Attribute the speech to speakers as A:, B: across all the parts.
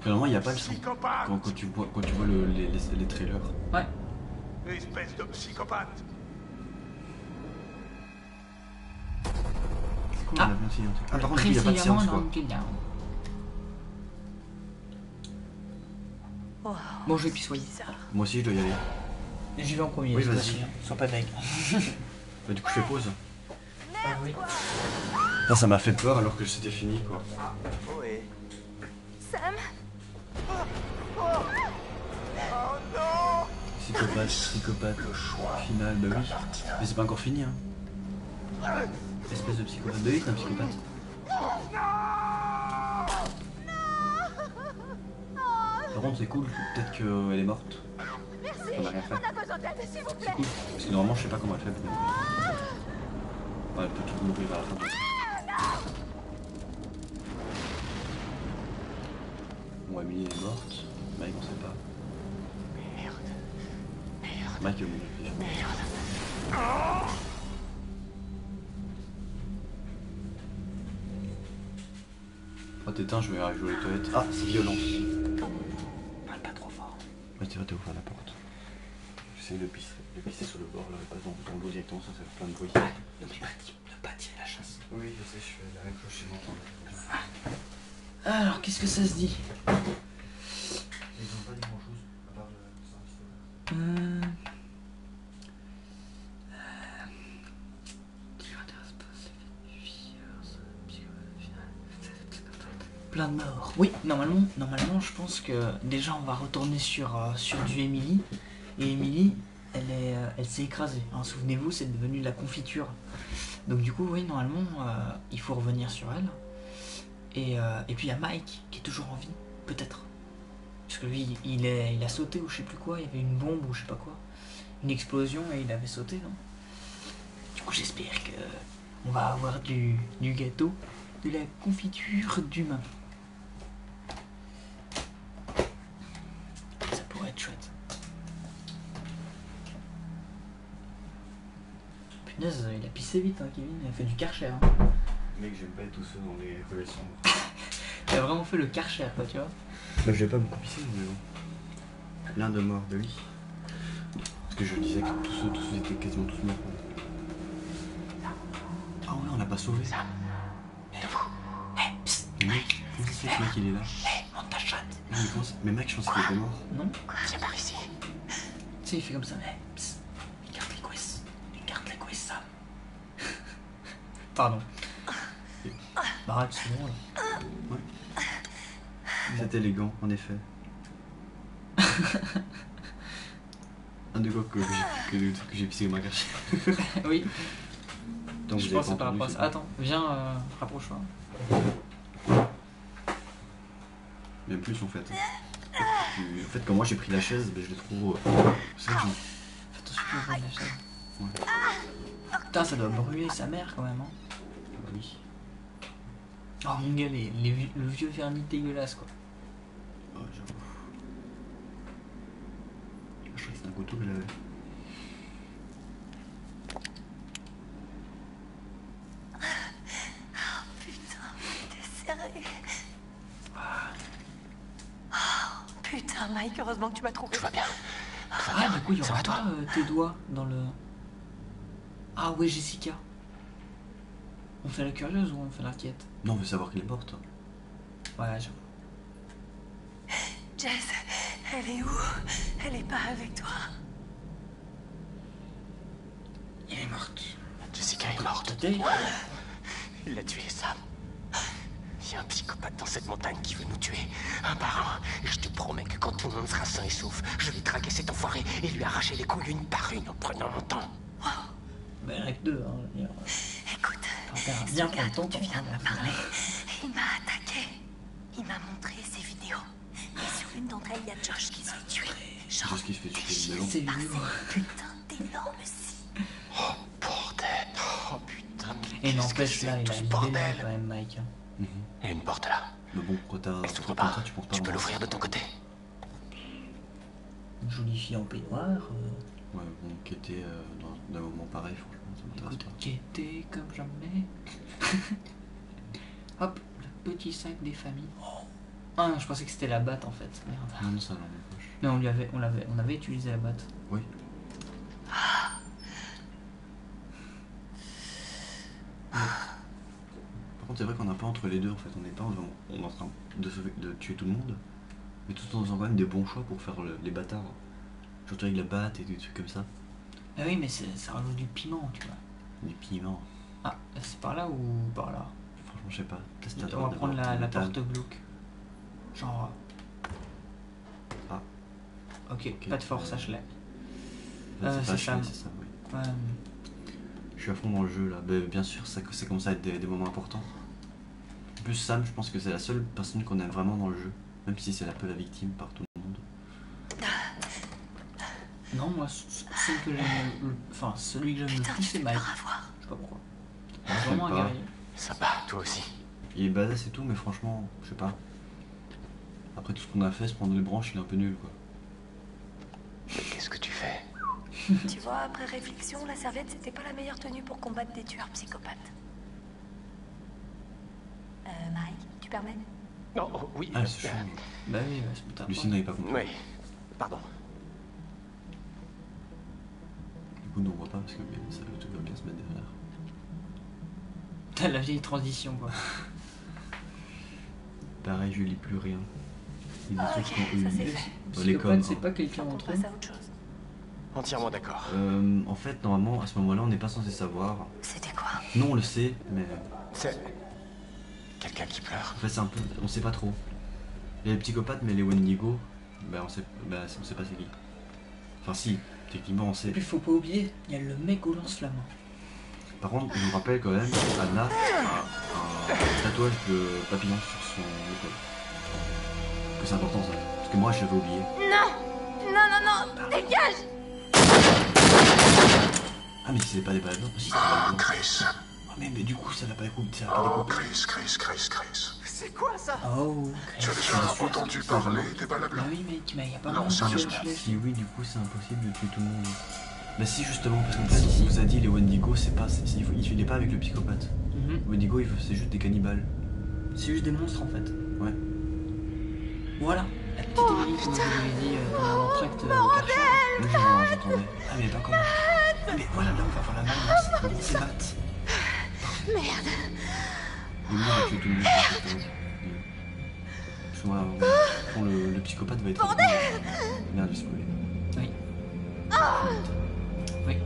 A: Finalement, il n'y a pas le sang. Quand tu vois, les trailers.
B: Ouais.
C: Espèce de psychopathe.
A: C'est cool,
B: Ah.
A: on a bien essayé un truc. Ah, par contre, il n'y a pas de
B: Précisément,
A: séance, quoi.
B: non, bien.
D: Oh,
B: Bon, je vais pissoyer.
D: bizarre.
A: Moi aussi, je dois y aller.
B: J'y vais en premier.
A: Oui,
B: cette
A: vas-y.
B: fois-ci, hein. Sois pas deg.
A: Bah, du coup, je fais pause.
B: Ah oui.
A: Ça m'a fait peur alors que c'était fini, quoi.
C: Oui.
D: Sam,
A: Psychopathe, le choix final, bah oui. Mais c'est pas encore fini, hein. Espèce de psychopathe. Bah oui, c'est un psychopathe. Par contre, c'est cool, peut-être qu'elle est morte.
D: merci.
A: On a rien fait.
D: On a besoin d'aide, s'il vous
A: C'est
D: plaît.
A: cool. Parce que normalement, je sais pas comment elle fait. Ouais, elle peut tout mourir à la fin. Bon, Emily est morte. Mike, on sait pas. Mike est mort. Oh, t'éteins, je vais aller jouer aux toilettes. Ah, c'est violent.
B: Parle pas trop fort.
A: Ouais, c'est vrai, t'as ouvert la porte. J'essaie de pisser sur le bord, là, et pas dans l'eau directement, ça fait plein de bruit.
B: Ne pas tirer la chasse.
A: Oui, je sais, je fais la même chose chez moi.
B: Alors, qu'est-ce que ça se dit?
A: Ils ont pas dit grand chose, à part ça.
B: Plein de morts. Oui, normalement, je pense que déjà on va retourner sur du Emily. Et Emily, elle s'est écrasée. Hein, souvenez-vous, c'est devenu de la confiture. Donc du coup, oui, normalement, il faut revenir sur elle. Et puis il y a Mike qui est toujours en vie, peut-être. Parce que lui, il a sauté ou je sais plus quoi. Il y avait une bombe ou je sais pas quoi. Une explosion et il avait sauté, non? Du coup, j'espère que on va avoir du gâteau, de la confiture d'humain. Ça pourrait être chouette. Punaise, il a pissé vite, hein, Kevin. Il a fait du Karcher. Hein.
A: Mec, j'aime pas être tout seul dans les ruelles sombres.
B: Il a vraiment fait le Karcher, quoi, tu vois.
A: Bah, je vais pas beaucoup pisser, mais bon. L'un de mort de lui. Parce que je disais que tous ceux étaient quasiment tous morts. Ah ouais, on l'a pas sauvé.
B: Sam, debout. Hé, psst,
A: Mais mec, comment ça se fait que ce mec il est là?
B: hé, monte ta chatte.
A: Non, mais mec, je pensais qu'il était mort.
B: Non? Viens par ici. Tu sais, il fait comme ça, mais psst, écarte les cuisses. Écarte les cuisses, Sam. Pardon. Bah, arrête, c'est bon, là.
A: Ouais. C'est élégant, en effet. Un de quoi que j'ai pissé comme un cachet.
B: Oui,
A: Donc,
B: je pense que c'est par rapport à ça. Attends, viens, rapproche-toi.
A: Même plus en fait. En fait, quand moi j'ai pris la chaise, ben, je l'ai trop. C'est vrai que
B: Fais attention, tu vas prendre la chaise.
A: Ouais.
B: Putain, ça doit brûler sa mère quand même, hein.
A: Bah oui.
B: Oh mon gars, le vieux vernis dégueulasse, quoi.
A: Oh, j'avoue. Je crois que c'était un couteau que j'avais.
D: putain, t'es sérieux? Oh, putain, Mike, heureusement que tu m'as trouvé.
E: Tout va bien.
B: Ah, du coup, il y
E: Ça
B: aura
E: va, toi
B: pas tes doigts dans le... Ah ouais, Jessica. On fait la curieuse ou on fait l'inquiète?
A: Non, on veut savoir qu'elle est morte.
B: Ouais, j'avoue.
D: Jess, elle est où? Elle est pas avec toi?
B: Elle est morte.
E: Jessica est morte.
B: T'es...
E: Il l'a tué, Sam. Il y a un psychopathe dans cette montagne qui veut nous tuer, un par un. Et je te promets que quand tout le monde sera sain et sauf, je vais traquer cet enfoiré et lui arracher les couilles une par une en prenant mon temps.
B: Bah, il y en a que deux, hein. Je veux dire.
D: Écoute,
B: Enfin, bien
D: ce
B: prendre
D: gars
B: ton
D: dont tu
B: temps,
D: viens de
B: hein,
D: me parler, il m'a attaqué. Il m'a montré ses vidéos. Et sur une d'entre elles, il y a Josh qui se fait tuer. Genre,
A: Juste qu'il se fait tuer le melon.
B: C'est
D: par
B: vieux.
D: cette putain d'énorme scie.
E: Oh, bordel. Oh, putain.
B: Et
E: qu'est-ce que
B: n'empêche,
E: c'est
B: là,
E: que
B: il
E: tout
B: a
E: ce
B: une
E: bordel.
B: belle quand même, Mike.
A: Mhm.
E: Il y a une porte là.
A: Mais bon, quand t'as
E: Elle s'ouvre
A: comme
E: pas.
A: ça, tu penses pas.
E: Tu peux
A: vraiment.
E: l'ouvrir de ton côté.
B: Une jolie fille en peignoir.
A: Ouais, bon, qui était dans un moment pareil, franchement, ça m'intéresse
B: Écoute,
A: pas.
B: qui était comme jamais. Hop, le petit sac des familles. Oh, Ah, je pensais que c'était la batte en fait. Merde.
A: Non, non, ça dans mes poches.
B: Mais on avait utilisé la batte.
A: Oui. Par contre, c'est vrai qu'on n'a pas entre les deux en fait. On n'est pas on est en train de tuer tout le monde, mais tout en faisant quand même des bons choix pour faire les bâtards. Surtout avec la batte et des trucs comme ça.
B: Ah oui, mais ça rajoute du piment, tu vois.
A: Du piment.
B: Ah, c'est par là ou par là?
A: Franchement, je sais pas. Teste
B: On va prendre la porte glauque. Genre.
A: Ah.
B: Ok, pas de force, sache-le.
A: C'est
B: c'est ça.
A: ça, oui.
B: Ouais.
A: Je suis à fond dans le jeu là. Ben, bien sûr, ça commence à être des moments importants. En plus, Sam, je pense que c'est la seule personne qu'on aime vraiment dans le jeu. Même si c'est un peu la victime par tout le monde.
B: Non, moi, celui que j'aime enfin, celui que j'aime le
D: Putain,
B: plus,
D: tu
B: c'est
D: peux
B: Mike.
D: pas avoir.
B: Je sais pas pourquoi.
A: Je sais
B: Vraiment un
A: pas.
B: guerrier.
E: Sympa, toi aussi.
A: Il est badass et tout, mais franchement, je sais pas. Après tout ce qu'on a fait, se prendre les branches, il est un peu nul quoi.
E: Mais qu'est-ce que tu fais?
D: Tu vois, après réflexion, la serviette, c'était pas la meilleure tenue pour combattre des tueurs psychopathes. Mike, tu permets?
E: Non, oh, oui.
A: Ah, c'est chaud.
B: Bah oui, c'est mon taf.
A: Lucie n'avait pas compris.
E: Oui, pardon.
A: Du coup, nous on voit pas parce que ça tout va bien se mettre derrière.
B: T'as la vieille transition, quoi.
A: Pareil, je lis plus rien. Il y a des
D: Ah,
A: trucs
D: ok,
A: qui ont
D: ça
A: eu.
D: c'est fait.
A: Les coms.
B: Psychopathe, c'est pas quelqu'un
D: On
B: entre eux.
D: passe à autre chose.
E: Entièrement d'accord.
A: En fait, normalement, à ce moment-là, on n'est pas censé savoir.
D: C'était quoi?
A: Non, on le sait, mais
E: C'est... quelqu'un qui pleure.
A: en fait, c'est un peu. On sait pas trop. Il y a les psychopathes, mais les Wendigo, on sait pas c'est qui. Enfin, si, techniquement, on sait.
B: Et puis faut pas oublier, il y a le mec au lance-flamme.
A: Par contre, je me rappelle quand même, Anna a un tatouage de papillon sur son épaule. Que c'est important ça. Parce que moi, j'avais oublié.
D: Non! Non, non, non! Dégage!
A: Ah, mais c'est pas des balles. Non, si, c'est des
F: Ah,
A: balles.
F: Chris.
A: Ah, mais du coup, ça l'a pas découpé. Ça l'a pas
F: Oh,
A: découpé.
F: Chris.
E: C'est quoi ça?
B: Oh,
F: Tu as déjà entendu parler des balles à
B: bah
F: blanc?
B: oui, mec, mais y a pas
F: Non,
B: vraiment de
F: sérieusement.
B: flèche.
A: Si oui, du coup, c'est impossible de tuer tout le monde. Bah si, justement, parce qu'en fait, on vous a dit, les Wendigo, c'est pas... il est pas avec le psychopathe.
B: Mhm.
A: Wendigo, c'est juste des cannibales.
B: C'est juste des monstres en fait.
A: Ouais.
B: Voilà, la petite Émilie qui nous avait dit pendant l'entracte au Karcher.
A: Moi, j'entendais. Ah, mais pas comment. Ah, mais voilà, là, on va voir la main. C'est Matt.
D: Merde!
A: Et oui, on va tuer tout le monde. Parce que voilà, le psychopathe va être... Merde, j'ai spoilé.
B: Oui. Oui.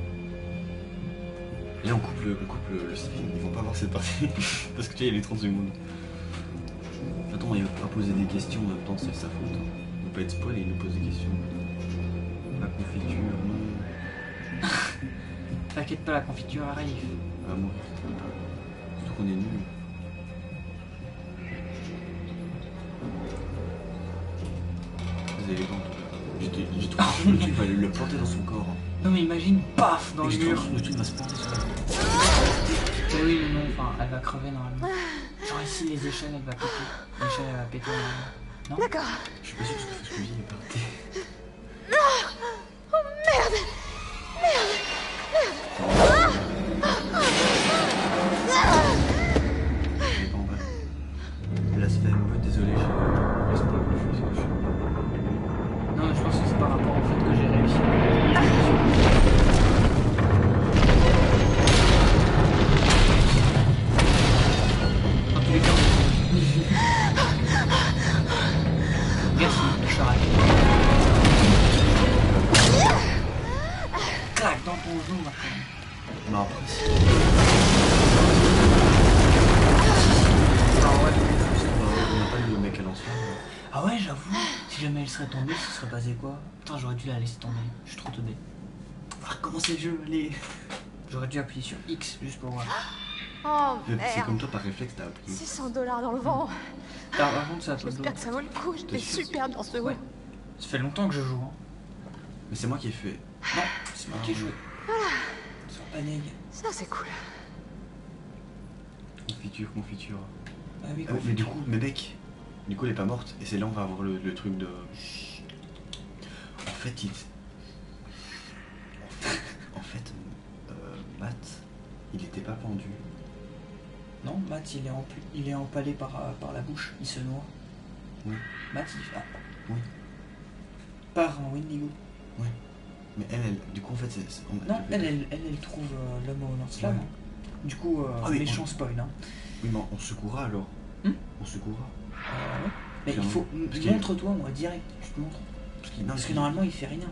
A: Et là, on coupe le stream. Ils vont pas voir cette partie. Parce que tu sais, il y a les 30 secondes. Attends, il va poser des questions en même temps, c'est sa faute. Hein. Il va pas être spoil et il nous pose des questions. La confiture, non.
B: T'inquiète pas, la confiture arrive.
A: Ah, moi. Surtout qu'on est nuls. Très élégant, en tout cas. J'ai trouvé que le truc va le planter dans son corps.
B: Non mais imagine, paf, dans
A: Et
B: le
A: je
B: mur.
A: trouve que le truc va se planter sur la tête.
B: Mais oui, mais non, enfin, elle va crever normalement. Genre ici, les échelles, elle va péter. L'échelle, elle va péter normalement. Non?
D: D'accord.
A: Je suis pas sûr que ce que je dis est parti. Mais pas en vrai. Blasphème, désolé, je sais pas plus chose que je suis.
B: Non, mais je pense que c'est par rapport au fait que j'ai réussi. Dans tous les cas. Merci, je te raconte. Clac dans ton genou maintenant.
A: Non, après, si.
B: Ah ouais.
A: On n'a pas le mec à l'ancien.
B: Ah ouais, j'avoue. Si jamais elle serait tombée, ce serait passé quoi? Putain, j'aurais dû la laisser tomber. Je suis trop teubé. On va recommencer le jeu, allez. J'aurais dû appuyer sur X juste pour voir.
D: Oh
A: C'est
D: merde!
A: comme toi, par réflexe, t'as appris.
D: $600 dans le vent.
B: Par contre, ça a pas de
D: J'espère que ça vaut le coup. J'étais
A: T'es sûr?
D: super dans ce
B: Ouais.
D: jeu.
B: Ça fait longtemps que je joue. Hein.
A: Mais c'est moi qui ai fait.
B: Non, c'est moi qui ai joué. Sur Paneg.
D: Ça, c'est cool.
A: Confiture.
B: Ah oui,
A: Ah, mais du coup, mais mec, du coup, elle est pas morte. Et c'est là on va avoir le truc de. En fait, Matt, il était pas pendu.
B: Non, Matt, il est empalé par la bouche. Il se noie.
A: Oui.
B: Mathis, ah.
A: Oui.
B: Part en Wendigo.
A: Mais du coup, en fait,
B: Non, elle trouve l'homme au lance-flamme.
A: Ouais.
B: Du coup,
A: Ah oui,
B: méchant spoil. Hein.
A: Oui, mais on secourra alors. On secourra.
B: Ouais. Mais il
A: Clairement.
B: faut.
A: Parce qu'il-
B: Montre-toi, moi, direct. Tu te montres. Parce que normalement, il fait rien.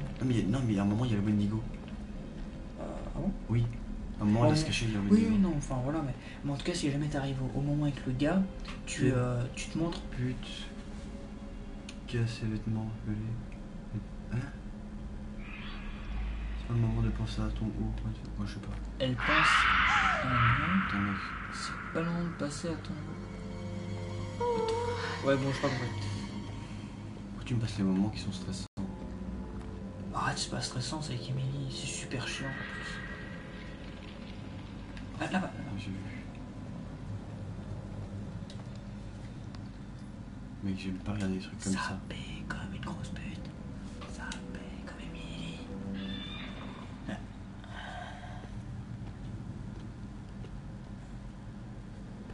A: Non, mais à un moment, il y a le Wendigo.
B: Ah bon?
A: Oui. À un moment,
B: Oh,
A: il va se cacher, il y a le
B: Oui,
A: Wendigo.
B: non, enfin voilà, mais en tout cas, si jamais t'arrives au moment avec le gars, tu te montres.
A: Pute. Casse ses vêtements, appelé. Hein? C'est pas le moment de penser à ton haut. Moi, je sais pas.
B: Elle pense. Ah non,
A: Attends, mec.
B: c'est pas le moment de passer à ton. Ouais, bon, je sais pas compris.
A: Pourquoi tu me passes les moments qui sont stressants?
B: Arrête, c'est pas stressant, c'est avec Emily, c'est super chiant en plus. Ah, là-bas.
A: Ah, j'ai vu. Mec, j'aime pas regarder des trucs comme ça.
B: paie comme une grosse pute. Ça paie comme Emily.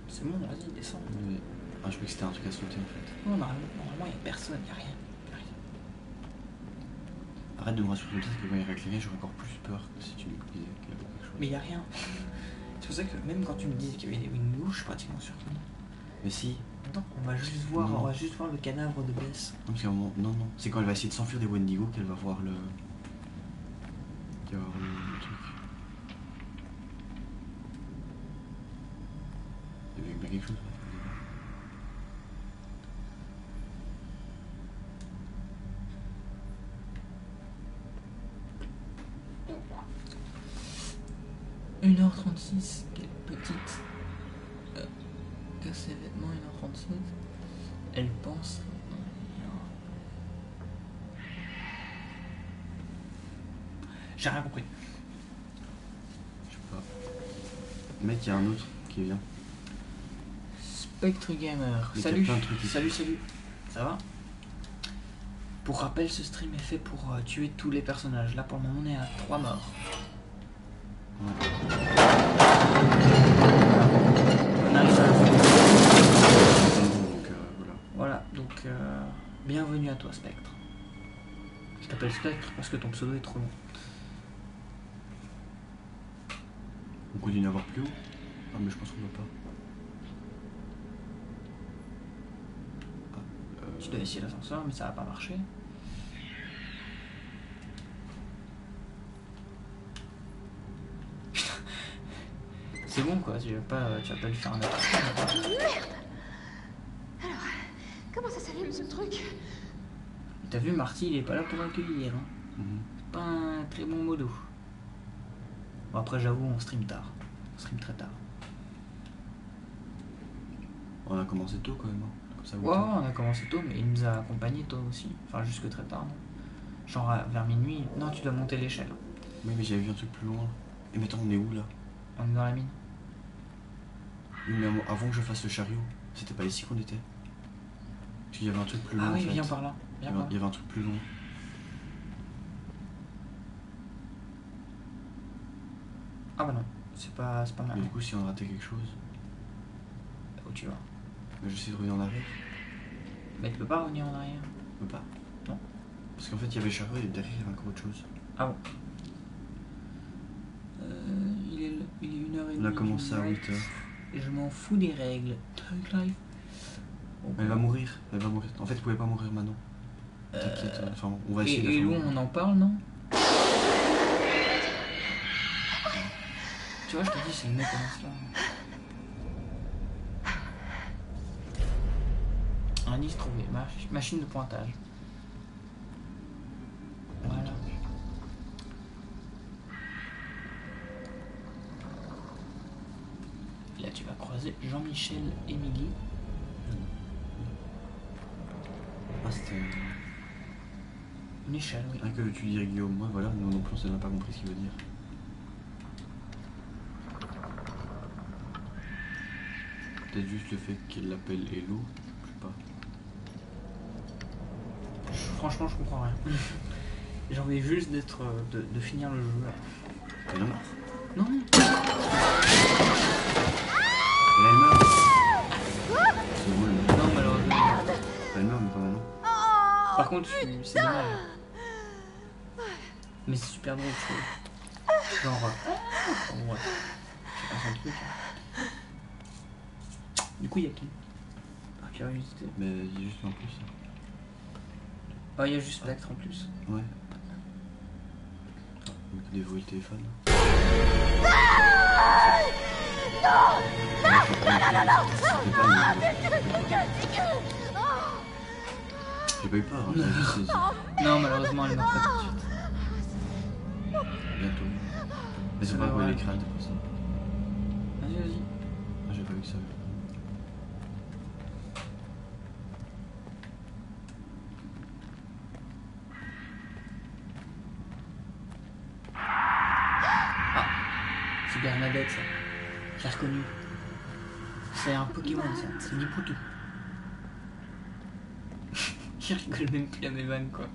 B: C'est bon, vas-y, descends.
A: Mais- Ah, je croyais que c'était un truc à sauter en fait.
B: Non, normalement, y a personne, y a rien.
A: Arrête de me rassurer, peut-être que quand il y aurait quelqu'un, j'aurais encore plus peur que si tu me disais qu'il y avait quelque chose.
B: Mais y a rien. C'est pour ça que même quand tu me dis qu'il y avait des Windows, je suis pratiquement sûr que non.
A: Mais si.
B: Non, on va juste voir,
A: Non.
B: on va juste voir le cadavre de Bess.
A: Non, parce qu'à un moment. Non, non. C'est quand elle va essayer de s'enfuir des Wendigo qu'elle va voir le. Qu'elle va voir le truc. Il y avait bien quelque chose.
B: « 1h36, quelle petite. Casse ses vêtements, 1h37. Elle pense. J'ai rien compris.
A: Je sais pas. Mec, il y a un autre qui vient.
B: Spectre Gamer.
A: Mais il y a
B: Salut.
A: plein de trucs ici.
B: Salut. Ça va? Pour rappel, ce stream est fait pour tuer tous les personnages. Là, pour le moment, on est à 3 morts.
A: Ouais.
B: On arrive à la fin.
A: Donc voilà.
B: Voilà, donc bienvenue à toi, Spectre. Je t'appelle Spectre parce que ton pseudo est trop long.
A: On continue à voir plus haut? Ah, mais je pense qu'on va pas.
B: Tu dois essayer l'ascenseur, mais ça va pas marcher. C'est bon quoi, tu vas pas lui faire un attaque.
D: Merde! Alors, comment ça s'allume ce truc?
B: T'as vu, Marty, il est pas là pour accueillir. Hein.
A: Mhm.
B: C'est pas un très bon modo. Bon, après, j'avoue, on stream tard. On stream très tard.
A: On a commencé tôt quand même. Hein. Comme ça,
B: Ouais, on a commencé tôt, mais il nous a accompagnés tôt aussi. Enfin, jusque très tard, non? Genre vers minuit. Non, tu dois monter l'échelle.
A: Oui, mais j'avais vu un truc plus loin. Et maintenant, on est où là?
B: On est dans la mine.
A: Oui, mais avant que je fasse le chariot, c'était pas ici qu'on était? Parce qu'il y avait un truc plus loin.
B: Ah oui,
A: en fait.
B: viens par là.
A: Il
B: Viens
A: y
B: par
A: avait,
B: là.
A: il y avait un truc plus loin.
B: Ah bah non, c'est pas
A: Mais
B: mal.
A: du coup, si on ratait quelque chose,
B: Où tu vas?
A: mais j'essaie de revenir en arrière.
B: Mais tu peux pas revenir en arrière.
A: Je peux pas.
B: Non.
A: Parce qu'en fait, il y avait le chariot et derrière, il y avait encore autre chose.
B: Ah bon. Il est 1h30.
A: On a commencé à 8h.
B: Et je m'en fous des règles. Thug life. Bon,
A: Elle va mourir. Elle va mourir. En fait, vous pouvez pas mourir maintenant. T'inquiète. Enfin, on va essayer de
B: Et
A: la
B: Lou,
A: faire mourir.
B: on en parle, non? Tu vois, je te dis, c'est une mec comme ça. Indice trouvé. Machine de pointage. Voilà. Là, tu vas croiser Jean-Michel Émilie.
A: Ah, c'était.
B: Une échelle, oui.
A: Rien que tu dirais Guillaume, moi voilà, nous non plus on n'a pas compris ce qu'il veut dire. Peut-être juste le fait qu'il l'appelle Hello, je sais pas.
B: Franchement, je comprends rien. J'ai envie juste d'être, de finir le jeu là.
A: Elle en marre.
B: Non,
A: Et là elle meurt. C'est bon, elle meurt.
B: non, malheureusement.
A: Elle meurt, mais
B: Par contre, c'est dommage. Mais c'est super drôle, je trouve. Genre. Ouais. C'est pas son truc. Du coup, il y a qui? Par curiosité.
A: Mais il y a juste en plus.
B: Oh, il y a juste Spectre en plus.
A: Ouais. Donc déverrouiller le téléphone. J'ai pas eu peur, hein, j'ai juste saisi.
B: Non, malheureusement, elle meurt pas tout de suite.
A: Bientôt. Mais c'est
B: Ouais,
A: pas quoi
B: ouais.
A: les crânes après ça.
B: Vas-y.
A: Ah, j'ai pas vu ça.
B: C'est Bernadette, ça. J'ai reconnu. C'est un Pokémon, ça. C'est du Poutou. Je rigole même plus à mes vannes, quoi.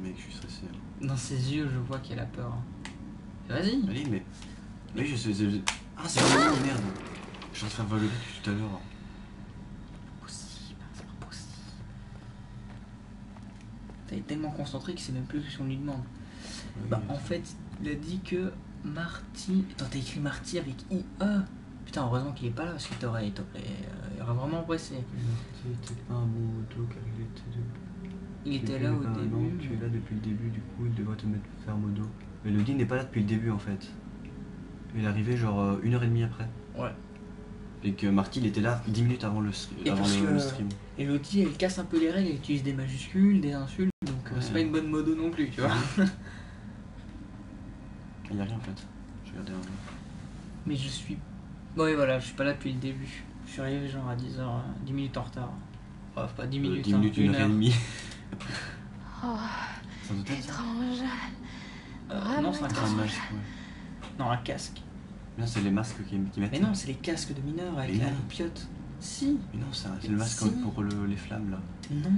A: Mec, je suis stressé. Hein.
B: Dans ses yeux, je vois qu'elle a peur. Vas-y.
A: Allez, mais. Oui, je sais. Ah, c'est vraiment merde. Je suis en train de faire le truc tout à l'heure.
B: Possible, c'est pas possible. T'es tellement concentré que c'est même plus ce qu'on lui demande.
A: Oui,
B: Bah, en fait, il a dit que Marty. Attends, t'as écrit Marty avec IE. Putain, heureusement qu'il est pas là parce qu'il il aurait vraiment pressé.
A: C'était pas un bon auto car il était.
B: Il était là au
A: Non,
B: début.
A: tu es là depuis le début, du coup il devrait te mettre faire modo. Mais Elodie n'est pas là depuis le début en fait. Il est arrivé genre 1h30 après.
B: Ouais.
A: Et que Marty il était là 10 minutes avant le,
B: Et
A: avant
B: parce
A: le
B: que-
A: stream.
B: Elodie, elle casse un peu les règles, elle utilise des majuscules, des insultes, donc
A: Ouais.
B: c'est pas une bonne modo non plus, tu vois.
A: Il n'y a rien en fait. Je regardais un.
B: Mais je suis. Ouais, voilà, je suis pas là depuis le début. Je suis arrivé genre à 10h, 10 minutes en retard. Bref, pas 10 minutes,
A: 10
B: hein,
A: minutes,
B: 1 heure.
A: 1h30.
D: Oh,
A: Ça doit être ça.
D: étrange.
B: Non, c'est un
A: C'est un
B: casque.
A: masque, ouais.
B: Non, un casque.
A: Non, c'est les masques qui mettent.
B: Mais non, c'est les casques de mineurs avec
A: Mais
B: la
A: non.
B: loupiote. Si.
A: Mais non, c'est le masque
B: Si.
A: pour les flammes là.
B: Non.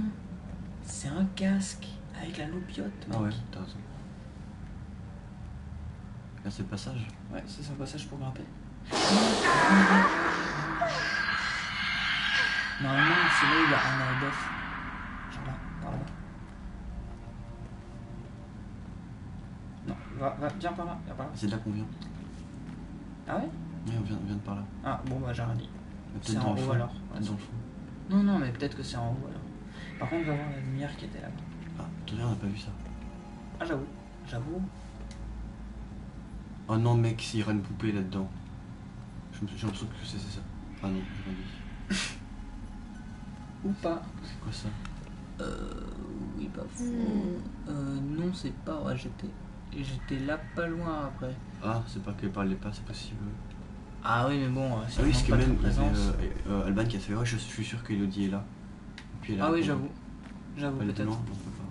B: C'est un casque avec la loupiote.
A: Ah
B: mec.
A: ouais, t'as raison. Là c'est le passage.
B: Ouais, c'est un passage pour grimper. Normalement, c'est là où il y a un Adolf. Genre là, par là-bas. Non, viens par là, viens par là.
A: C'est de là qu'on vient.
B: Ah ouais?
A: Ouais, on vient de par là.
B: Ah bon, bah j'ai rien dit.
A: Mais
B: C'est
A: Peut-être
B: en
A: dans le
B: haut
A: fond.
B: alors.
A: Peut-être dans le fond.
B: Non, non, mais peut-être que c'est en haut alors. Par contre, va voir la lumière qui était là-bas.
A: Ah, attendez, on n'a pas vu ça.
B: Ah, j'avoue. J'avoue.
A: Oh non, mec, s'il y aura une poupée là-dedans. J'ai l'impression que c'est ça. Ah non, j'ai pas dit.
B: Ou pas.
A: C'est quoi ça?
B: Oui, pas faux. Non, c'est pas. Ouais, j'étais là pas loin après.
A: Ah, c'est pas qu'elle parlait pas, c'est possible.
B: Ah oui, mais bon,
A: Ah oui, parce que
B: pas de
A: même il y
B: présence.
A: avait Alban qui a fait ouais, je suis sûr qu'Elodie est là. Et puis elle a
B: Ah oui,
A: répondu.
B: j'avoue. J'avoue,
A: Elle était
B: peut-être.
A: loin, on peut pas.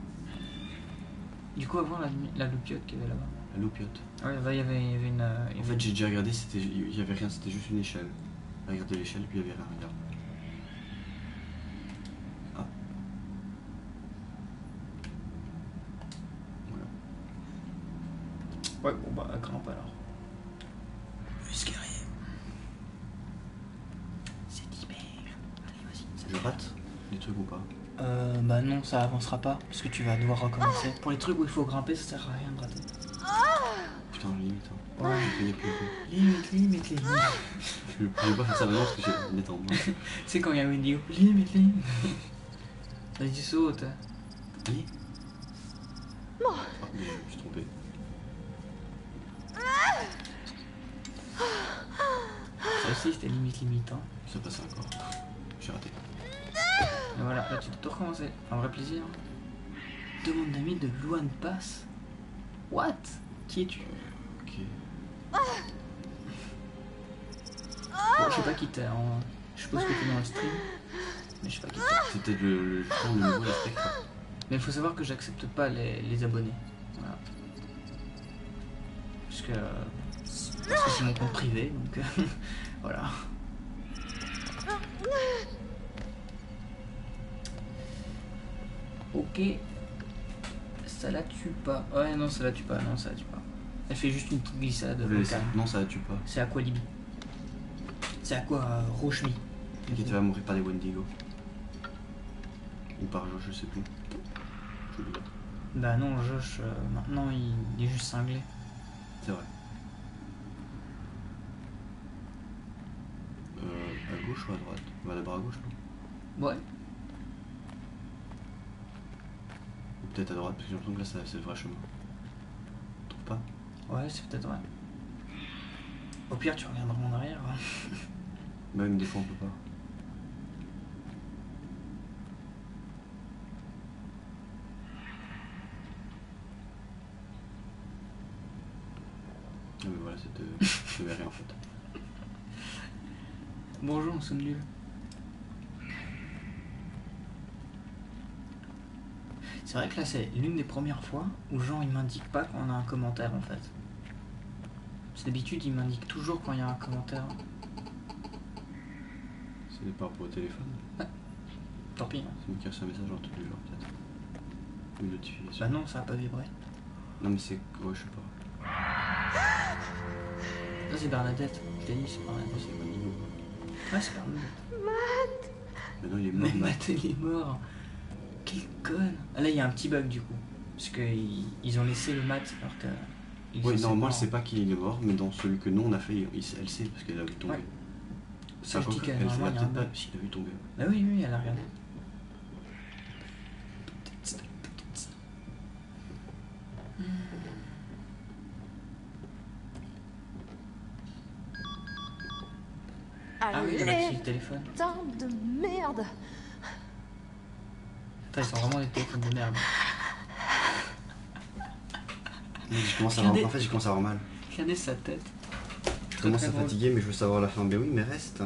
B: Du coup, avant la loupiote qu'il y avait là-bas.
A: La loupiote.
B: Ouais, il y avait une.
A: En fait, j'ai déjà regardé, il y avait rien, c'était juste une échelle. J'ai regardé l'échelle, puis il y avait rien. Regarde. Ah. Voilà.
B: Ouais, bon, bah, grimpe alors. Escalier. C'est hyper. Allez, vas-y.
A: Je rate des trucs ou pas?
B: Bah non, ça avancera pas, parce que tu vas devoir recommencer. Pour les trucs où il faut grimper, ça sert à rien de rater.
A: Putain, limite. Hein.
B: Ouais.
A: J'ai payé plus peu.
B: Limite.
A: Je vais pas faire ça maintenant parce que j'ai une en moi.
B: C'est quand il y a Wendigo. Limite. Vas-y, saute.
A: Oui. Ah, mais je me suis trompé.
B: Ça aussi, c'était limite, hein.
A: Ça passe encore. J'ai raté.
B: Et voilà, là tu peux tout recommencer. Un vrai plaisir. Demande d'amis de Luan Pass. What? Qui es-tu?
A: Ok.
B: Bon, je sais pas qui t'es. Je suppose que t'es dans le stream. Mais je sais pas qui t'es.
A: C'est peut-être le nouveau la spectre.
B: Mais il faut savoir que j'accepte pas les abonnés. Voilà. Parce que c'est mon compte privé, donc voilà. Ok. Ça la tue pas. Ouais, non, ça la tue pas. Non, ça la tue pas. Elle fait juste une petite glissade. vocale.
A: Non, ça la tue pas.
B: C'est Aqualibi. C'est Aqua Rochemi.
A: T'inquiète, tu vas mourir par des Wendigo. Ou par Josh, je sais plus. J'oublie.
B: Bah non, Josh, maintenant il est juste cinglé.
A: C'est vrai. À gauche ou à droite? On va d'abord à gauche, non?
B: Ouais.
A: Ou peut-être à droite, parce que j'ai l'impression que là c'est le vrai chemin. Tu trouves pas?
B: Ouais, c'est peut-être vrai. Au pire, tu reviendras en arrière. Hein.
A: Même des fois on peut pas. Ah mais voilà, je verrai en fait.
B: Bonjour, nous sommes nuls. C'est vrai que là, c'est l'une des premières fois où Jean il m'indique pas quand on a un commentaire en fait. Parce que d'habitude, il m'indique toujours quand il y a un commentaire.
A: C'est par rapport au téléphone.
B: Tant pis. Hein.
A: C'est moi qui reçois un message en tout du genre peut-être. Une notification.
B: Bah non, ça a pas vibré.
A: Non mais c'est. Ouais, je sais pas.
B: Ça, c'est Bernadette. Je t'ai dit, c'est Bernadette.
A: C'est pas Nino.
B: Ouais, c'est Bernadette.
A: Mais non, il est mort.
B: Mais Matt, il est mort. Quelle conne. Ah, là, il y a un petit bug du coup. Parce qu'ils ont laissé le Matt alors que.
A: Oui, normalement, elle sait pas qu'il est mort, mais dans celui que nous on a fait, elle sait parce qu'elle a vu tomber.
B: Ouais.
A: Ça,
B: je dis qu'elle
A: elle
B: normalement,
A: saura
B: il y a un
A: peut-être pas
B: bug.
A: parce qu'il a vu tomber.
B: Bah oui, oui, elle a regardé. Ah oui, elle a pris le téléphone.
D: Putain de merde.
B: Putain, ils sont vraiment des téléphones de merde.
A: Je commence à avoir... En fait, je commence à avoir mal.
B: Regardez sa tête.
A: Je commence à
B: drôle.
A: fatiguer, mais je veux savoir la fin. Ben oui, mais reste.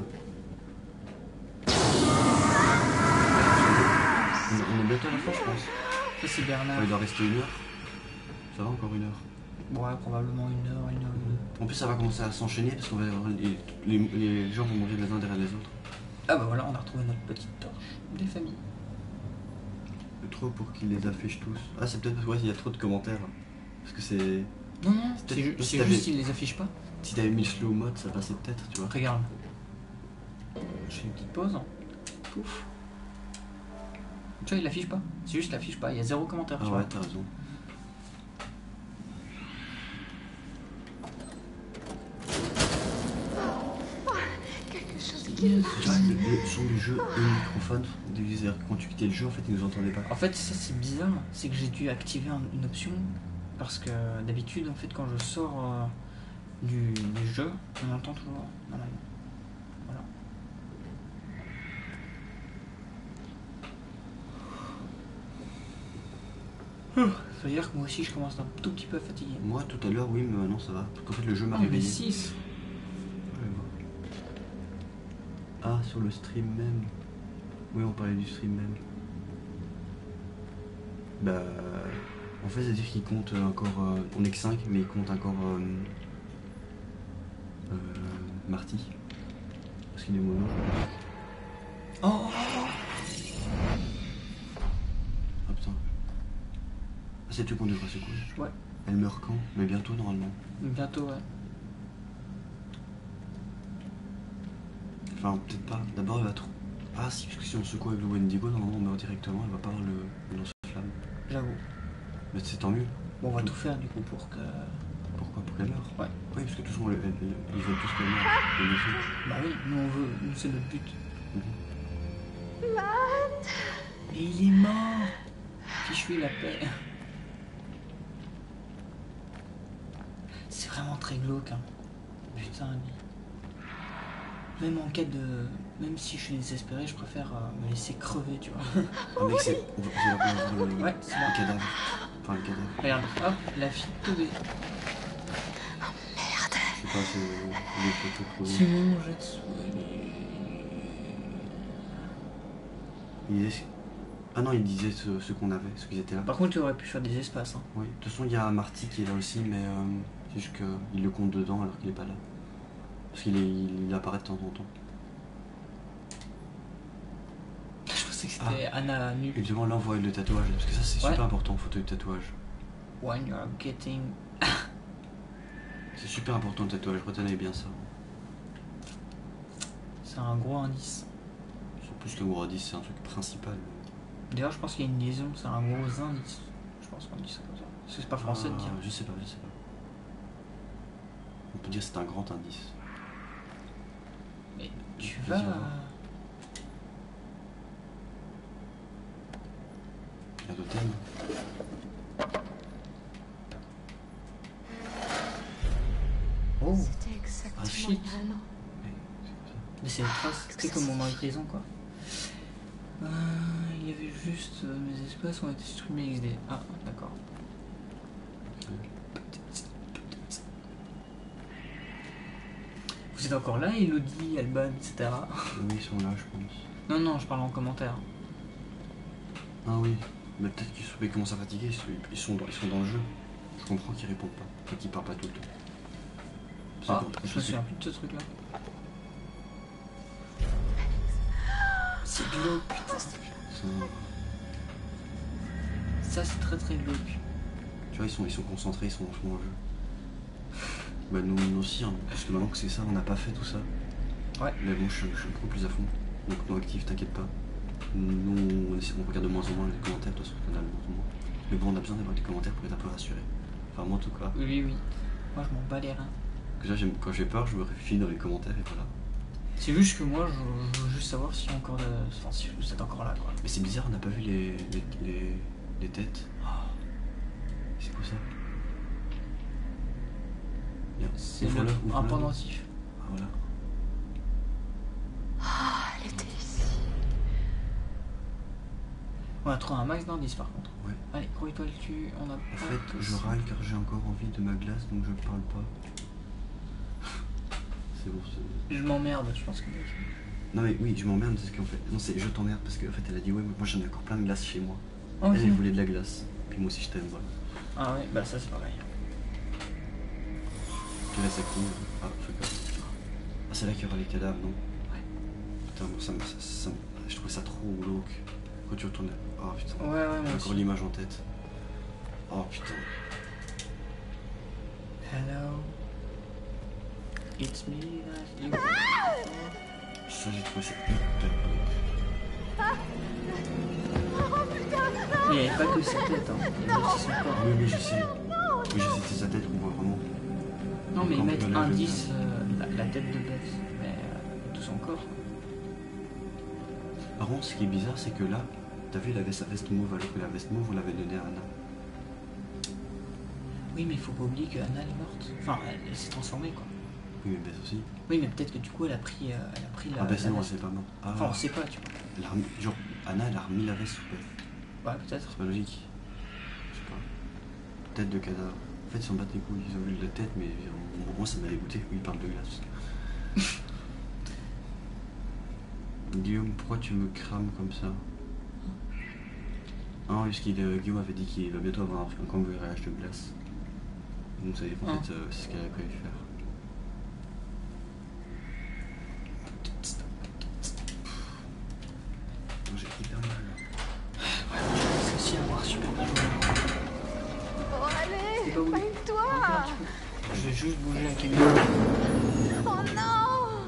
A: On est bientôt à la fin, je pense.
B: Ça, c'est Bernard.
A: Il doit rester 1 heure. Ça va encore 1 heure.
B: Ouais, probablement 1 heure, 1 heure et demie.
A: En plus, ça va commencer à s'enchaîner parce qu'on va les gens vont mourir les uns derrière les autres.
B: Ah bah voilà, on a retrouvé notre petite torche des familles.
A: Trop pour qu'ils les affichent tous. Ah, c'est peut-être parce qu'il y a trop de commentaires. Parce que c'est.
B: Non, non,
A: C'est
B: c'est
A: peut-être- si
B: juste
A: t'avais-
B: qu'ils les affichent pas.
A: Si t'avais mis le slow mode, ça passait peut-être, tu vois.
B: Regarde. Je fais une petite pause. Pouf. Tu vois, il l'affiche pas. C'est juste qu'il l'affiche pas. Il y a 0 commentaire.
A: Ah
B: tu
A: ouais,
B: vois.
A: t'as raison.
D: Quelque chose qui...
A: Tu vois, le son du jeu et le microphone, quand tu quittais le jeu, en fait, ils nous entendaient pas.
B: En fait, ça c'est bizarre. C'est que j'ai dû activer une option. Parce que d'habitude, en fait, quand je sors du jeu, on entend toujours normalement. Voilà. Ça veut dire que moi aussi je commence un tout petit peu à fatiguer.
A: Moi, tout à l'heure, oui, mais maintenant ça va. Parce qu'en fait, le jeu m'a
B: Ah, mais
A: réveillé.
B: 6.
A: Je vais voir. Ah, sur le stream même. Oui, on parlait du stream même. Bah. En fait, c'est-à-dire qu'il compte encore. On est que 5, mais il compte encore. Marty. Parce qu'il est mono.
B: Oh,
A: Ah putain. Ah, c'est tout qu'on devrait se coucher.
B: ouais,
A: Elle meurt quand? Mais bientôt, normalement.
B: bientôt, ouais.
A: Enfin, peut-être pas. D'abord, elle va trop. Ah, si, parce que si on secoue avec le Wendigo, normalement, on meurt directement. Elle va pas avoir le lance-flamme.
B: J'avoue.
A: Mais c'est tant mieux.
B: Bon, on va tout faire du coup pour que.
A: Pourquoi? Pour qu'elle meure?
B: Ouais.
A: Oui, parce que de toute façon, ils veulent tous qu'elle meure. Les défis.
B: Bah oui, nous on veut, nous c'est notre but.
A: Mhm.
B: Mais il est mort. Fichu la paix. C'est vraiment très glauque, hein. Putain, même en cas de. Même si je suis désespéré, je préfère me laisser crever, tu vois.
A: Ah, mec, c'est. J'ai la couleur de
B: Ouais, c'est bon.
A: le cadavre. Enfin, le cadavre.
B: Regarde, hop, la fille tombée.
A: Je sais pas, c'est les photos trop.
B: Simon, je te soigne.
A: Il disait... Ah non, il disait ce qu'on avait, ce qu'ils étaient là.
B: Par contre, tu aurais pu faire des espaces, hein.
A: Oui, de toute façon, il y a Marty qui est là aussi, mais c'est juste qu'il le compte dedans alors qu'il est pas là. Parce il apparaît de temps en temps.
B: Je pensais que c'était Anna nue.
A: Et justement, là, on voit le tatouage, parce que ça, c'est
B: Ouais.
A: super important, photo de tatouage.
B: When you're getting.
A: C'est super important le tatouage, retenez bien ça.
B: C'est un gros indice.
A: C'est plus que gros 10, c'est un truc principal.
B: D'ailleurs, je pense qu'il y a une liaison, c'est un gros indice. Je pense qu'on dit ça comme ça. Parce que c'est pas français de dire.
A: Je sais pas. On peut dire que c'est un grand indice.
B: Mais tu
A: Vas-y,
B: vas.
A: on va. Il y a d'autres thèmes.
B: Oh,
D: C'était exactement
B: Ah, shit.
D: il y a un an.
B: mais c'est les traces, c'est comme on dans les prisons quoi. Il y avait juste mes espaces ont été supprimés XD. Ah, d'accord. Vous êtes encore là, Elodie, Alban, etc.
A: Oui, ils sont là, je pense.
B: Non, je parle en commentaire.
A: Ah oui, mais peut-être qu'ils commencent à fatiguer, ils sont dans le jeu. Je comprends qu'ils répondent pas, et qu'ils parlent pas tout le temps. C'est
B: Ah,
A: bon,
B: je me souviens plus de ce truc là. C'est glauque, putain. Ça c'est très très glauque.
A: Tu vois, ils sont concentrés, ils sont vachement dans le jeu. Bah nous aussi, hein, parce que maintenant que c'est ça, on n'a pas fait tout ça.
B: Ouais.
A: Mais bon, je suis beaucoup plus à fond. Donc non actif, t'inquiète pas. Nous, on regarde de moins en moins les commentaires, toi sur le canal de moins en moins. Mais bon, on a besoin d'avoir des commentaires pour être un peu rassuré. Enfin, moi en tout cas.
B: Oui. Moi je m'en bats les reins.
A: Déjà, quand j'ai peur, je me réfugie dans les commentaires et voilà.
B: C'est juste que moi je veux juste savoir si encore enfin, si vous êtes encore là quoi.
A: Mais c'est bizarre, on n'a pas vu les têtes. C'est quoi ça? Bien.
B: C'est
A: Ouvre-le,
B: un
A: ouvre-le.
B: pendentif.
A: Ah, voilà.
D: Ah, elle était ici.
B: On a trouvé un max d'indices par contre.
A: Ouais.
B: Allez, gros étoile tu. On a
A: En
B: pas
A: fait,
B: tout
A: je
B: ça.
A: râle car j'ai encore envie de ma glace, donc je parle pas. C'est bon, c'est...
B: Je m'emmerde, je pense que.
A: Non mais oui, je m'emmerde parce qu'en fait... Non, c'est je t'emmerde parce qu'en fait, elle a dit ouais, mais moi j'en ai encore plein de glace chez moi.
B: Oh,
A: Elle,
B: ok.
A: elle voulait de la glace. Puis moi aussi je t'aime, voilà.
B: Ah ouais, bah ça c'est pareil.
A: Puis là, ça coule. Ah, fais gaffe. Ah, c'est là qu'il y aura les cadavres, non?
B: Ouais.
A: Putain, moi, je trouvais ça trop glauque. Quand tu retournes... Oh putain.
B: Ouais, moi
A: J'ai
B: aussi.
A: encore l'image en tête. Oh putain.
B: Hello. It's me that you.
A: Ça, j'ai trouvé ça hyper glauque.
B: Il n'y avait pas que sa tête, hein. Il y avait aussi son corps.
A: Oui, je sais. Oui, je sais que c'est sa tête qu'on voit vraiment.
B: Non, mais ils
A: Quand
B: mettent
A: on l'a vu,
B: indice la tête de Beth, mais tout son corps.
A: Par contre, ce qui est bizarre, c'est que là, t'as vu, il avait sa veste mauve, alors que la veste mauve, on l'avait donnée à Anna.
B: Oui, mais il faut pas oublier que Anna elle est morte. Enfin, elle s'est transformée quoi.
A: Oui, mais Bess aussi.
B: Oui, mais peut-être que du coup elle a pris la.
A: Ah, Bess,
B: la
A: non, elle
B: veste.
A: s'est pas morte. Ah,
B: Enfin, on sait pas, tu vois.
A: elle a remis, genre, Anna, elle a remis la veste sur Beth.
B: Ouais, peut-être.
A: C'est pas logique. Je sais pas. Tête de cadavre. En fait, ils s'en battent les couilles. Ils ont vu la tête, mais moi, ça m'a dégoûté. Oui, ils parlent de glace. Guillaume, pourquoi tu me crames comme ça? Ah, parce Guillaume avait dit qu'il va bientôt avoir un cambriolage de glace. Donc ça dépend, en fait, c'est ce qu'elle a prévu faire. J'ai hyper mal là.
B: C'est aussi avoir super mal joué.
D: Oh, allez,
B: pas voulu.
D: toi.
B: Je vais juste bouger la caméra.
D: Oh non.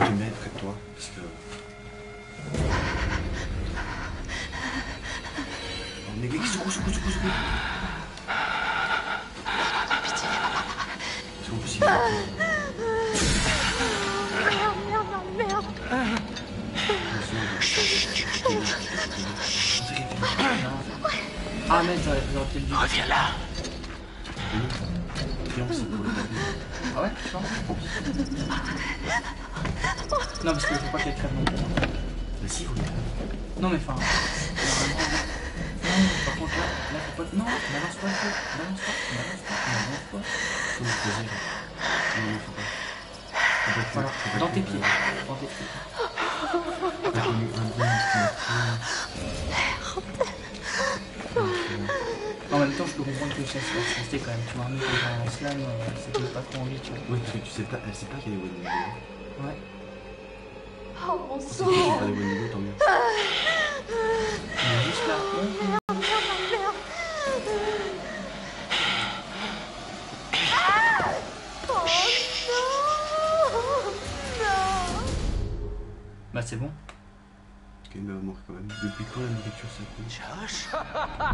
A: Tu mets près de toi, parce que... Oh mais mec, secoue. Parce qu'en plus, il est...
D: Merde.
B: Ah, mais j'aurais peut-être dû.
E: Reviens là.
A: Viens, c'est pour le taper.
B: Ah ouais, tu penses? Non, parce que je veux pas qu'elle crève non plus.
A: Mais si, vous le
B: Non, mais enfin. Non, par contre, là, faut pas. Non, balance pas le feu. Balance pas.
A: Faut le poser, là. Non, faut pas.
B: Voilà, dans tes pieds. Dans tes pieds.
A: T'as remis un bon
B: En même temps, je peux comprendre que ça se fasse rester quand même. Tu m'as remis en slam, ça te fait pas trop envie, tu vois.
A: Oui, parce que tu sais pas, elle sait pas qu'il y a des bonnes vidéos.
B: Ouais.
D: Oh mon
A: Si
D: sang.
A: j'ai pas des bonnes vidéos, tant mieux.
B: Mais juste là. Bah, c'est bon.
A: Parce qu'elle m'a manqué quand même. Depuis quand la nourriture ça coûte.
E: Josh?
A: Ah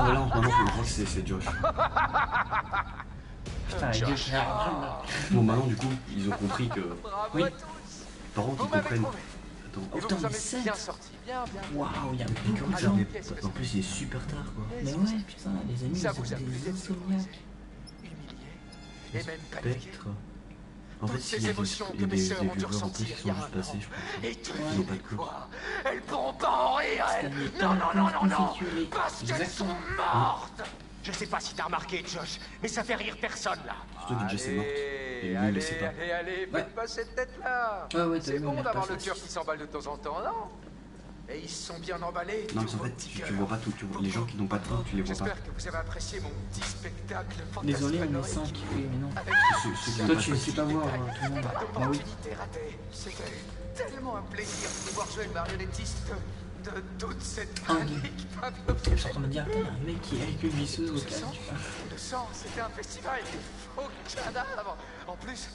A: voilà, en ce moment, je crois que c'est Josh.
B: Putain, les deux frères argent, là.
A: Bon, maintenant, du coup, ils ont compris que.
B: Oui.
A: Par contre, ils comprennent. Attends,
B: Oh putain, mais 7.
G: Bien sorti, bien.
B: Waouh, il y a beaucoup de
A: ça,
B: gens.
A: en plus, il est super tard quoi.
B: Mais ouais, putain, les amis,
G: Ça
B: ils
G: vous a
B: ont
G: plu
B: des
G: d'être
B: insomniaques.
G: humilié et même paniqué.
A: Spectre. En fait,
G: Toutes
A: s'il
G: ces
A: y a
G: émotions
A: des,
G: que mes sœurs ont dû
A: viewers en plus
G: ressentir
A: qui
G: il y
A: sont
G: a
A: juste
G: un
A: passés,
G: an.
A: je pense.
G: Et tu
A: Ils n'ont pas de cause.
G: quoi? Elles pourront pas en rire, elles. Non, non, non, non, non. Parce qu'elles sont mortes.
E: Je sais pas si t'as remarqué, Josh, mais ça fait rire personne, là.
A: Surtout que Jess est morte. Et lui, il le
G: Allez,
A: sait pas.
G: allez, allez,
B: Ouais.
G: faites pas cette tête-là.
B: Ouais, t'as
G: C'est
B: vu, on
G: bon
B: est
G: d'avoir
B: repassé.
G: le cœur qui s'emballe de temps en temps, non? Et ils se sont bien emballés.
A: Non, mais
G: tous
A: en
G: vos
A: fait,
G: petits
A: tu
G: cœurs.
A: vois pas tout. Tu vois, les gens qui n'ont pas de temps, tu les vois pas.
G: J'espère que vous avez apprécié mon petit spectacle
B: Désolé, on est
G: fantasmagorique.
B: 5. Oui, mais non.
G: Avec
A: Ceux qui n'ont
B: Toi,
A: pas
B: tu
A: de
B: ne sais pas voir tout le monde.
G: pas
B: Ah oui.
G: d'opportunité ratée. C'était tellement un plaisir de pouvoir jouer le marionnettiste de toute cette
B: Ah,
G: panique
B: Je suis en train de me dire, putain, il y a un mec qui est avec une visseuse au calme, tu vois.
G: Le sang, c'était un festival, des faux cadavres. En plus,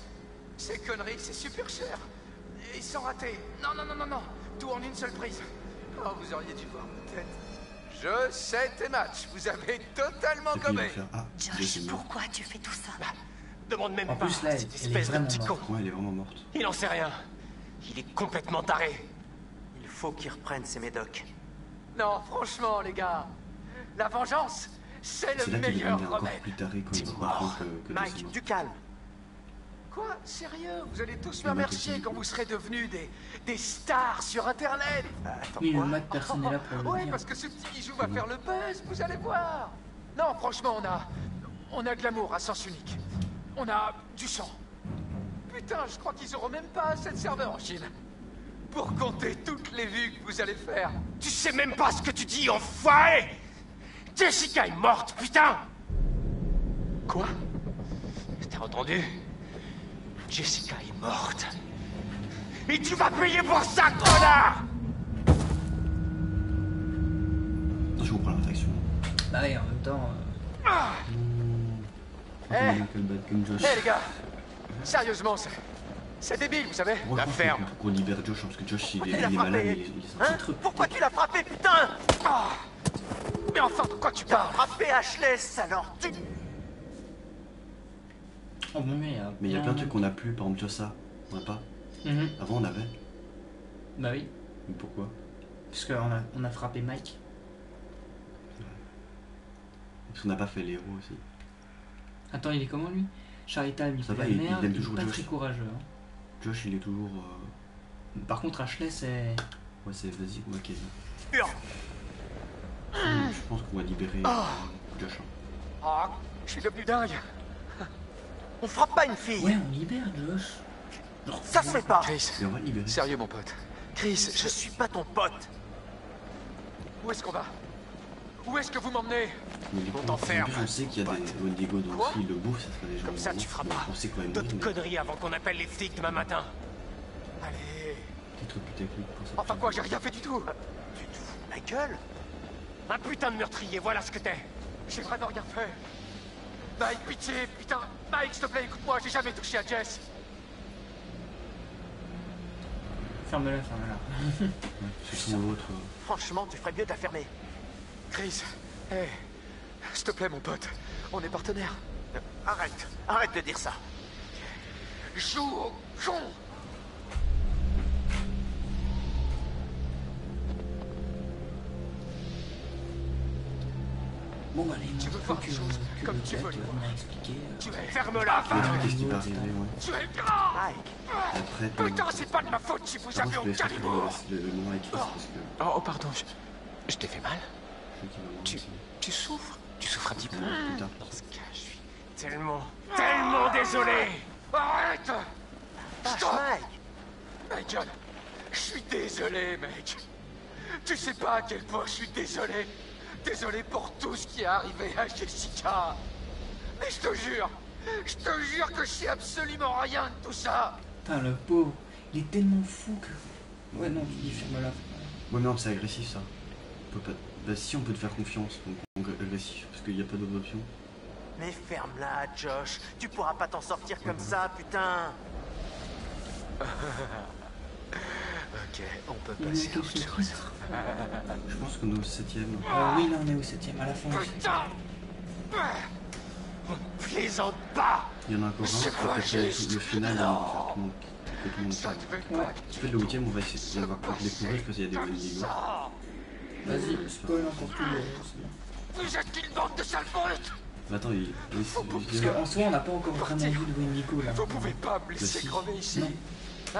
G: ces conneries, c'est super cher. Ils sont ratés. Non, non, non, non, non. Tout en une seule prise. Oh, vous auriez dû voir ma tête. Je sais tes matchs. Vous avez totalement
A: Et puis ils vont
G: gommé.
A: faire ah, Jess
D: Josh,
A: est morte.
D: pourquoi tu fais tout ça?
E: Demande même
B: En
E: pas
B: plus, là,
E: à cette
B: elle est
E: espèce de
B: vraiment
E: petit con.
B: morte.
A: Ouais, elle est vraiment morte.
E: Il en sait rien. Il est complètement taré.
C: Il faut qu'il reprenne ses médocs.
G: Non, franchement, les gars. La vengeance, c'est
A: C'est
G: le
A: là qu'il
G: meilleur
A: devient encore
G: remède.
A: plus taré quand il
E: T'es
A: comprend
E: mort.
A: que Jess est
C: Mike,
A: morte.
C: du calme.
G: Quoi? Sérieux? Vous allez tous me
A: Le Mac
G: remercier
A: aussi.
G: quand vous serez devenus des stars sur Internet.
C: Attends,
B: Oui, le
C: quoi?
B: Mac, personne n'est là pour le
G: Ouais,
B: dire.
G: parce que ce petit bijou va faire le buzz, vous allez voir. Non, franchement, on a de l'amour à sens unique. On a du sang. Putain, je crois qu'ils auront même pas assez de serveurs en Chine. Pour compter toutes les vues que vous allez faire.
E: Tu sais même pas ce que tu dis, enfoiré! Jessica est morte, putain!
G: Quoi?
E: T'as entendu? Jessica est morte. Et tu vas payer pour ça, connard!
A: Non, je comprends la réaction.
B: Bah oui, en même temps.
A: Michael Bad comme Josh.
G: Eh les gars, sérieusement, c'est débile, vous savez.
A: Moi,
E: la
A: je pense
E: ferme.
A: qu'on libère Josh, hein, parce que Josh, il est
C: l'a
A: malade,
C: frappé.
A: il est
C: Hein?
A: sorti trop.
C: Pourquoi tu l'as frappé, putain?
G: Ah. Mais enfin, de quoi tu parles?
C: Frappé Ashley, alors tu...
B: Oh mon dieu, il y a.
A: Mais il y a plein de trucs qu'on a plus, par exemple, tu vois ça. On n'a pas.
B: Mhm.
A: Avant, on avait.
B: Bah oui,
A: Mais pourquoi?
B: parce qu'on on a frappé Mike.
A: Parce qu'on n'a pas fait les héros aussi.
B: Attends, il est comment lui? Charitable, il
A: Ça
B: fait
A: va,
B: la
A: il
B: merde,
A: aime
B: il est
A: toujours
B: pas
A: Josh.
B: très courageux. hein.
A: Josh, il est toujours.
B: Par contre, Ashley, c'est.
A: Ouais, c'est vas-y, on va Kevin.
C: Hurle.
A: Je pense qu'on va libérer Josh. hein.
G: Ah, je suis devenu dingue.
C: On frappe pas une fille.
B: Ouais, on libère Josh. Genre,
C: Ça se fait pas.
G: Chris,
A: Mais on va le libérer.
G: sérieux mon pote. Chris,
C: Je suis pas ton pote.
G: où est-ce qu'on va? Où est-ce que vous m'emmenez?
A: Mais du coup,
E: On t'enferme.
A: En plus, on sait qu'il y a des Wendigo, donc
G: Quoi?
A: s'ils le bouffent, ça serait des gens.
E: Comme ça,
A: normaux.
E: tu feras
A: Donc,
E: pas
A: on sait quoi
E: d'autres
A: mais
E: conneries avant qu'on appelle les flics demain matin.
G: Allez.
A: des trucs plus techniques pour ça.
G: Enfin quoi, j'ai rien fait du tout.
C: Tu te fous de ma gueule?
E: Un putain de meurtrier, voilà ce que t'es.
G: J'ai vraiment rien fait. Mike, pitié, putain. Mike, s'il te plaît, écoute-moi, j'ai jamais touché à Jess.
B: Ferme-la, ferme-la.
A: Ce sont l'autre.
C: Franchement, tu ferais mieux de la fermer.
G: Chris, hé, s'il te plaît, mon pote, on est partenaires.
C: Arrête de dire ça.
G: Joue au con.
B: Bon, bah, les
G: Tu veux
B: montres
G: voir
B: que,
G: des choses
B: que
G: comme
B: le
G: tu
B: gars
G: veux,
B: te-
G: les
B: on a expliqué.
G: Tu es...
E: Ferme-la!
A: Qu'est-ce qui va arriver, ouais.
G: Tu es grand.
C: Mike,
A: Après,
G: Putain, c'est pas de ma faute si vous
A: Par
G: avez
A: contre, je te
G: aucun
A: laisse faire
G: humour.
A: le nom avec Chris parce que
E: Oh, pardon, je t'ai fait mal?
A: je sais qu'il va
E: Tu,
A: aussi.
E: tu souffres? Tu souffres un petit peu?
A: Plus tard.
E: Dans ce cas, je suis tellement désolé!
G: Arrête. Stop.
C: Mike.
G: Michael, je suis désolé, mec. Tu sais pas à quel point je suis désolé. Désolé pour tout ce qui est arrivé à Jessica. Mais je te jure que je sais absolument rien de tout ça.
B: Putain, le pauvre, il est tellement fou que. Ouais, non, tu dis ferme-la.
A: Ouais, non, c'est agressif ça. On peut pas... Bah, si on peut te faire confiance, donc agressif, parce qu'il n'y a pas d'autre option.
C: Mais ferme-la, Josh. Tu pourras pas t'en sortir comme ça, putain.
E: Ok, on peut
B: Il y a
E: passer à
B: quelque
E: autre
B: chose
E: chose.
A: Je pense qu'on est au 7ème.
B: Oui, là on est au 7ème, à la fin.
E: Putain! Plaisante pas!
A: Il y en a encore un,
E: C'est
A: peut-être
E: pas
A: le
E: juste.
A: final,
E: Non.
A: que tout le monde
E: Ça
A: parle.
E: ne fait pas
A: En fait, le 8ème, on va essayer, on va pas le découvrir parce qu'il y a des Wendigo.
E: ça!
B: Vas-y, spoil encore tout.
E: Vous êtes une bande de sales brutes!
A: Mais attends, oui,
B: Parce qu'en soi, on n'a pas encore vraiment vu de Wendigo là.
E: Vous pouvez pas me laisser
A: si.
E: crever ici!
B: Non.
E: Hein?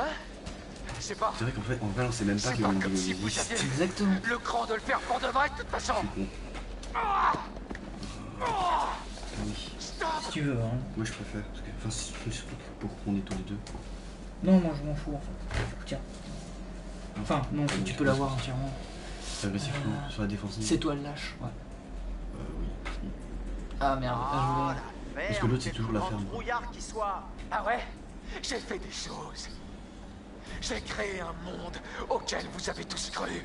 E: C'est pas...
A: C'est vrai qu'en fait, on sait même pas
E: C'est
A: que les
E: pas
A: Wendigo
E: comme si vous
A: existent.
E: aviez
B: Exactement.
E: le cran de le faire pour de vrai, de toute façon!
A: C'est con.
E: Ah!
A: Ah oui.
E: Stop!
B: Si tu veux, hein.
A: Moi je préfère, parce que, enfin, surtout pour qu'on est tous les deux.
B: Non, moi je m'en fous en fait. Tiens. Enfin, non, tu peux l'avoir entièrement.
A: Agressivement, sur la défensive.
B: C'est toi le lâche, ouais.
A: Oui.
B: Ah merde,
C: Oh,
B: ah,
C: la
A: Parce que l'autre, c'est
C: ferme,
A: toujours la
C: le plus
A: ferme.
C: grand brouillard qui soit.
E: Ah ouais? J'ai fait des choses. J'ai créé un monde auquel vous avez tous cru.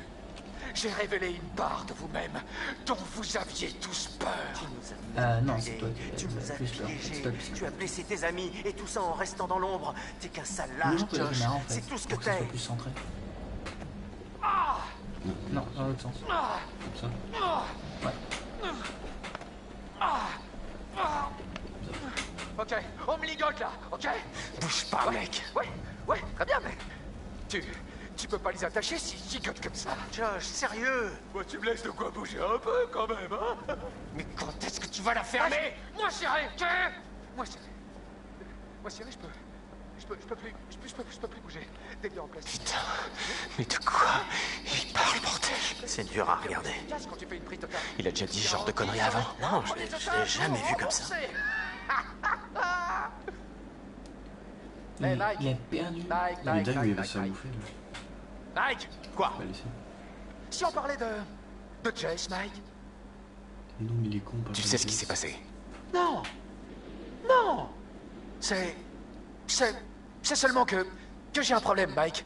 E: J'ai révélé une part de vous-même dont vous aviez tous peur.
B: non, c'est toi
C: Tu
B: qui
C: nous as
B: as plus peur.
C: piégés,
B: C'est toi le plus
C: tu as blessé tes amis, et tout ça en restant dans l'ombre. T'es qu'un sale
B: Non,
C: lâche,
B: non, que la
C: Josh.
B: caméra en fait.
C: C'est tout ce que
B: Pour que ça
C: t'es.
B: soit plus centré.
E: Ah!
B: Non, dans l'autre sens.
E: Ah!
A: Comme ça.
E: Ah!
B: Ouais.
E: Ah! Ah! Ok, on me ligote là, ok? Bouge pas, mec. Ouais, très bien, mais tu peux pas les attacher s'ils gigotent comme ça.
C: Josh, sérieux.
E: Moi, tu me laisses de quoi bouger un peu quand même, hein? Mais quand est-ce que tu vas la fermer? Moi, chérie, ok? Moi, chérie, je peux plus bouger. Dès que t'es en place. Putain, mais de quoi il parle, bordel?
C: C'est dur à regarder.
E: Quand tu fais une prise de
H: Il a déjà dit ce genre de conneries avant?
C: Non, je l'ai jamais vu comme ça.
B: Il a perdu.
A: Il est dingue, il va se faire bouffer. Là.
E: Mike,
C: Quoi?
A: On va laisser.
E: si on parlait de Chase, Mike?
A: Mais non, mais il est con.
H: Tu sais ce qui s'est passé?
E: Non, c'est seulement que j'ai un problème, Mike.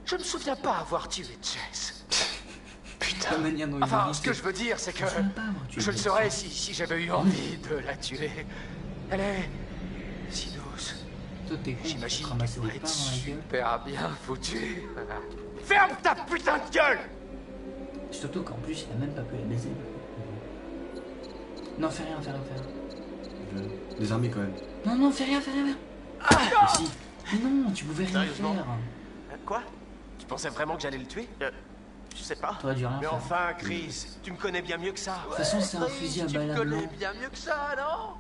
E: Je me souviens pas avoir tué Chase.
B: La manière dont il
E: Enfin,
B: dit,
E: ce que je veux dire, c'est que
B: Je sais pas, moi, tu
E: je
B: le
E: le
B: dis.
E: saurais si j'avais eu envie de la tuer. Elle est si douce.
B: Toi t'es con, tu te
E: J'imagine
B: ramasser
E: qu'elle
B: des
E: doit
B: pains
E: être
B: dans la gueule.
E: super bien foutue. Ferme ta putain de gueule!
B: Surtout qu'en plus il a même pas pu la baiser. Non, fais rien, fais rien, fais rien.
A: Des armées quand même.
B: Non, fais rien, fais rien.
A: Mais si.
B: Mais non, tu pouvais rien
C: Sérieusement
B: faire.
C: Quoi?
H: Tu pensais vraiment que j'allais le tuer?
C: Je sais pas.
B: T'aurais dû rien
C: Mais
B: faire.
C: enfin, Chris, tu me connais bien mieux que ça.
B: De toute façon, c'est un fusil à
E: Tu
B: balles
E: me
B: à
E: connais
B: blanc.
E: bien mieux que ça, non?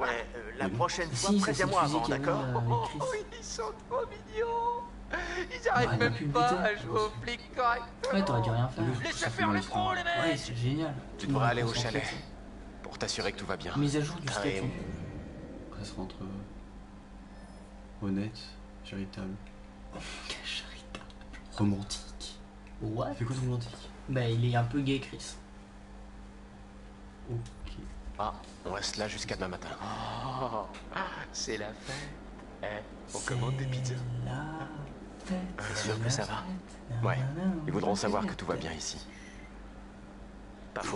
C: Ouais, la prochaine fois,
B: Si, ça c'est le
C: préviens-moi
B: fusil
C: avant,
B: qu'il y avait
C: d'accord?
B: avec Chris.
E: Oh, ils sont trop mignons. Ils
B: Ouais,
E: arrivent
B: il a
E: même
B: pu le
E: pas
B: buter.
E: à jouer au flic correctement.
B: Ouais, t'aurais dû rien faire.
E: Laissez faire les pros, les
B: Ouais,
E: mecs.
B: c'est génial.
H: Tu devrais aller au chalet pour t'assurer que tout va bien.
B: Mise à jour du
H: Carré.
B: statut.
A: Après, ça sera entre honnête, charitable,
B: Charitable.
A: romantique.
B: What?
A: Il fait quoi de romantique?
B: Bah, il est un peu gay, Chris.
A: Ok.
H: Ah, on reste là jusqu'à demain matin.
E: Oh, c'est la fête. On commande des pizzas.
B: La fête.
H: T'es sûr que ça va? Ouais. Ils voudront savoir que tout va bien ici.
C: Pas faux.